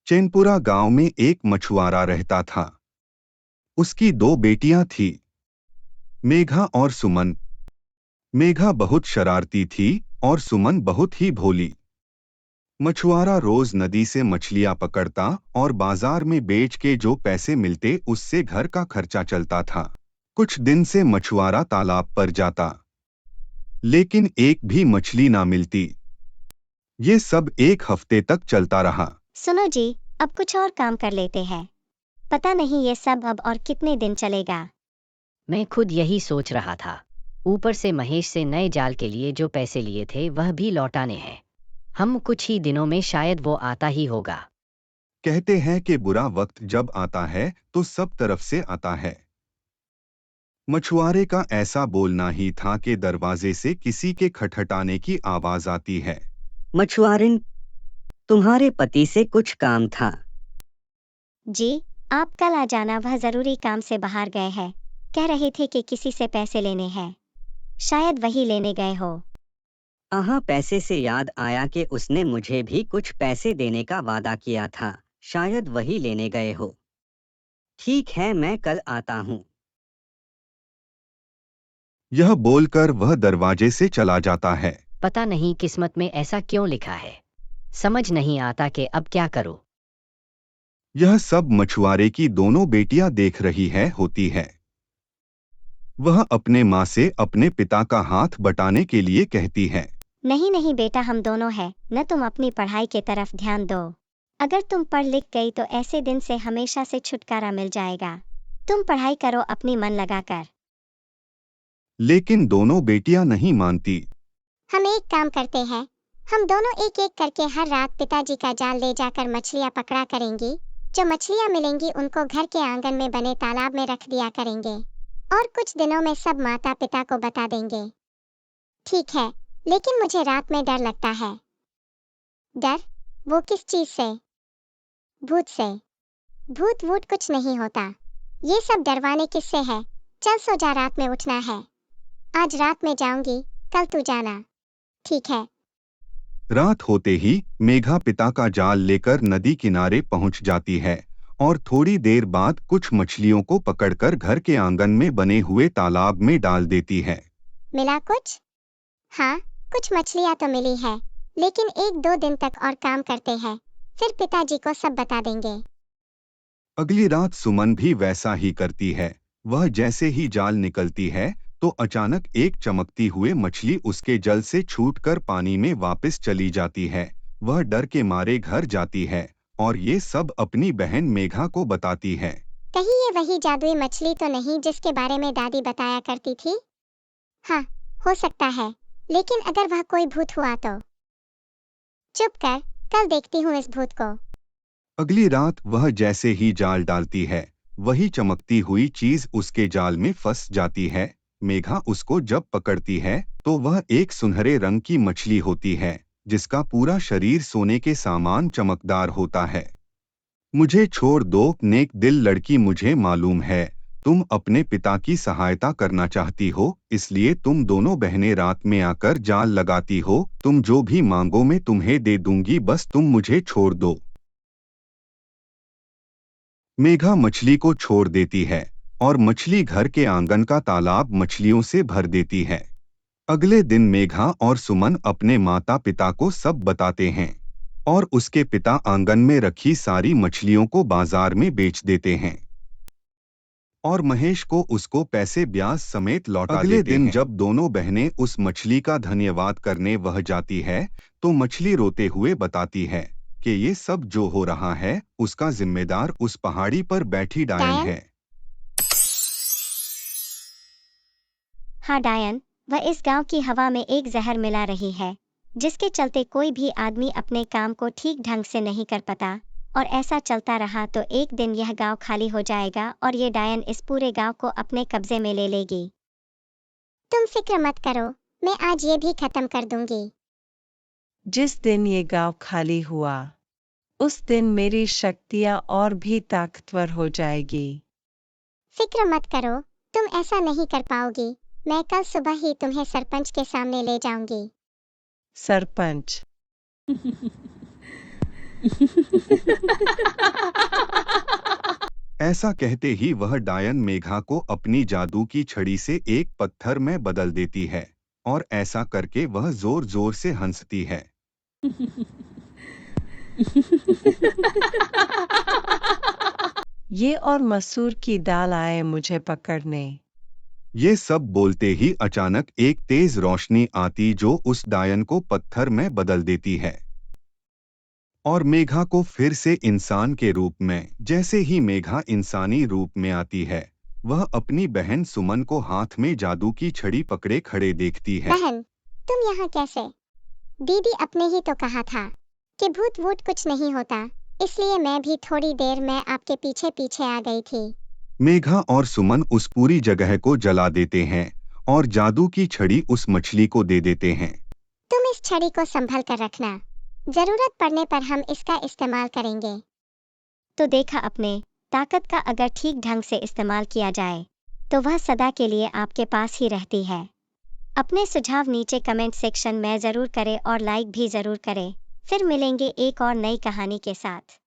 चैनपुरा गांव में एक मछुआरा रहता था। उसकी दो बेटियां थी, मेघा और सुमन। मेघा बहुत शरारती थी और सुमन बहुत ही भोली। मछुआरा रोज नदी से मछलियां पकड़ता और बाजार में बेच के जो पैसे मिलते उससे घर का खर्चा चलता था। कुछ दिन से मछुआरा तालाब पर जाता, लेकिन एक भी मछली ना मिलती। ये सब एक हफ्ते तक चलता रहा। सुनो जी, अब कुछ और काम कर लेते हैं। पता नहीं ये सब अब और कितने दिन चलेगा। मैं खुद यही सोच रहा था। ऊपर से महेश से नए जाल के लिए जो पैसे लिए थे वह भी लौटाने हैं। हम कुछ ही दिनों में शायद वो आता ही होगा। कहते हैं कि बुरा वक्त जब आता है तो सब तरफ से आता है। मछुआरे का ऐसा बोलना ही था कि दरवाजे से किसी के खटखटाने की आवाज आती है। मछुआरिन, तुम्हारे पति से कुछ काम था। जी, आप कल आ जाना, वह जरूरी काम से बाहर गए हैं। कह रहे थे कि किसी से पैसे लेने हैं। शायद वही लेने गए हो। पैसे से याद आया कि उसने मुझे भी कुछ पैसे देने का वादा किया था। शायद वही लेने गए हो। ठीक है, मैं कल आता हूँ। यह बोलकर वह दरवाजे से चला जाता है। पता नहीं किस्मत में ऐसा क्यों लिखा है। समझ नहीं आता कि अब क्या करूं। यह सब मछुआरे की दोनों बेटियां देख रही होती है। वह अपने माँ से अपने पिता का हाथ बटाने के लिए कहती है। नहीं नहीं बेटा, हम दोनों हैं न, तुम अपनी पढ़ाई के तरफ ध्यान दो। अगर तुम पढ़ लिख गई तो ऐसे दिन से हमेशा से छुटकारा मिल जाएगा। तुम पढ़ाई करो अपनी मन लगाकर। लेकिन दोनों बेटियां नहीं मानती। हम एक काम करते हैं, हम दोनों एक एक करके हर रात पिताजी का जाल ले जाकर मछलियां पकड़ा करेंगी। जो मछलियां मिलेंगी उनको घर के आंगन में बने तालाब में रख दिया करेंगे और कुछ दिनों में सब माता पिता को बता देंगे। ठीक है, लेकिन मुझे रात में डर लगता है। डर? वो किस चीज से? भूत से। भूत वूत कुछ नहीं होता। ये सब डरवाने किससे है? चल सो जा, रात में उठना है। आज रात में जाऊंगी, कल तू जाना। ठीक है। रात होते ही मेघा पिता का जाल लेकर नदी किनारे पहुंच जाती है और थोड़ी देर बाद कुछ मछलियों को पकड़कर घर के आंगन में बने हुए तालाब में डाल देती है। मिला कुछ? हाँ, कुछ मछलियाँ तो मिली है, लेकिन 1-2 दिन तक और काम करते हैं, फिर पिताजी को सब बता देंगे। अगली रात सुमन भी वैसा ही करती है। वह जैसे ही जाल निकलती है तो अचानक एक चमकती हुए मछली उसके जल से छूटकर पानी में वापस चली जाती है। वह डर के मारे घर जाती है और ये सब अपनी बहन मेघा को बताती है। कहीं ये वही जादुई मछली तो नहीं जिसके बारे में दादी बताया करती थी? हाँ, हो सकता है, लेकिन अगर वह कोई भूत हुआ तो? चुप कर, कल देखती हूँ इस भूत को। अगली रात वह जैसे ही जाल डालती है, वही चमकती हुई चीज उसके जाल में फंस जाती है। मेघा उसको जब पकड़ती है तो वह एक सुनहरे रंग की मछली होती है, जिसका पूरा शरीर सोने के सामान चमकदार होता है। मुझे छोड़ दो नेक दिल लड़की, मुझे मालूम है तुम अपने पिता की सहायता करना चाहती हो, इसलिए तुम दोनों बहनें रात में आकर जाल लगाती हो। तुम जो भी मांगो मैं तुम्हें दे दूंगी, बस तुम मुझे छोड़ दो। मेघा मछली को छोड़ देती है और मछली घर के आंगन का तालाब मछलियों से भर देती है। अगले दिन मेघा और सुमन अपने माता पिता को सब बताते हैं और उसके पिता आंगन में रखी सारी मछलियों को बाजार में बेच देते हैं और महेश को उसको पैसे ब्याज समेत लौटा देते हैं। अगले दिन जब दोनों बहनें उस मछली का धन्यवाद करने वह जाती है तो मछली रोते हुए बताती है कि ये सब जो हो रहा है उसका जिम्मेदार उस पहाड़ी पर बैठी डायन है। हाँ डायन, वह इस गांव की हवा में एक जहर मिला रही है, जिसके चलते कोई भी आदमी अपने काम को ठीक ढंग से नहीं कर पाता, और ऐसा चलता रहा तो एक दिन यह गांव खाली हो जाएगा और ये डायन इस पूरे गांव को अपने कब्जे में ले लेगी। तुम फिक्र मत करो, मैं आज ये भी खत्म कर दूंगी। जिस दिन ये गांव खाली हुआ, उस दिन मेरी शक्तियां और भी ताकतवर हो जाएगी। फिक्र मत करो, तुम ऐसा नहीं कर पाओगी। मैं कल सुबह ही तुम्हें सरपंच के सामने ले जाऊंगी। सरपंच। ऐसा कहते ही वह डायन मेघा को अपनी जादू की छड़ी से एक पत्थर में बदल देती है और ऐसा करके वह जोर जोर से हंसती है। ये और मसूर की दाल आए मुझे पकड़ने। ये सब बोलते ही अचानक एक तेज रोशनी आती जो उस डायन को पत्थर में बदल देती है और मेघा को फिर से इंसान के रूप में। जैसे ही मेघा इंसानी रूप में आती है, वह अपनी बहन सुमन को हाथ में जादू की छड़ी पकड़े खड़े देखती है। बहन, तुम यहाँ कैसे? दीदी अपने ही तो कहा था कि भूत वूत कुछ नहीं होता, इसलिए मैं भी थोड़ी देर में आपके पीछे पीछे आ गई थी। मेघा और सुमन उस पूरी जगह को जला देते हैं और जादू की छड़ी उस मछली को दे देते हैं। तुम इस छड़ी को संभल कर रखना, जरूरत पड़ने पर हम इसका इस्तेमाल करेंगे। तो देखा अपने ताकत का अगर ठीक ढंग से इस्तेमाल किया जाए तो वह सदा के लिए आपके पास ही रहती है। अपने सुझाव नीचे कमेंट सेक्शन में जरूर करें और लाइक भी जरूर करें। फिर मिलेंगे एक और नई कहानी के साथ।